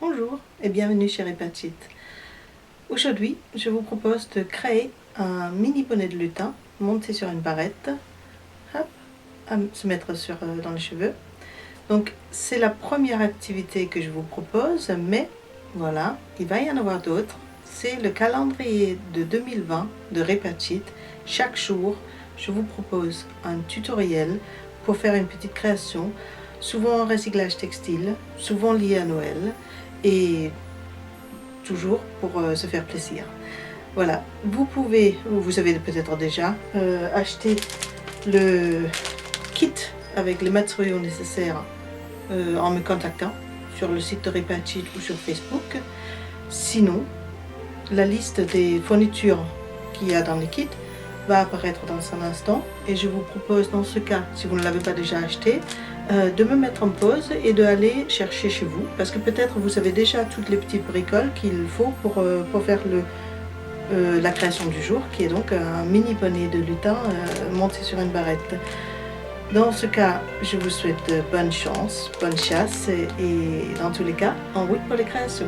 Bonjour et bienvenue chez Répatite. Aujourd'hui, je vous propose de créer un mini bonnet de lutin monté sur une barrette, hop, à se mettre dans les cheveux. Donc c'est la première activité que je vous propose, mais voilà, il va y en avoir d'autres. C'est le calendrier de 2020 de Répatite. Chaque jour, je vous propose un tutoriel pour faire une petite création, souvent en recyclage textile, souvent lié à Noël, et toujours pour se faire plaisir. Voilà, vous savez peut-être déjà, acheter le kit avec les matériaux nécessaires en me contactant sur le site de Répatite ou sur Facebook. Sinon, la liste des fournitures qu'il y a dans les kits va apparaître dans un instant et je vous propose dans ce cas, si vous ne l'avez pas déjà acheté, de me mettre en pause et d'aller chercher chez vous, parce que peut-être vous avez déjà toutes les petites bricoles qu'il faut pour faire la création du jour, qui est donc un mini bonnet de lutin monté sur une barrette. Dans ce cas, je vous souhaite bonne chance, bonne chasse et dans tous les cas, en route pour les créations.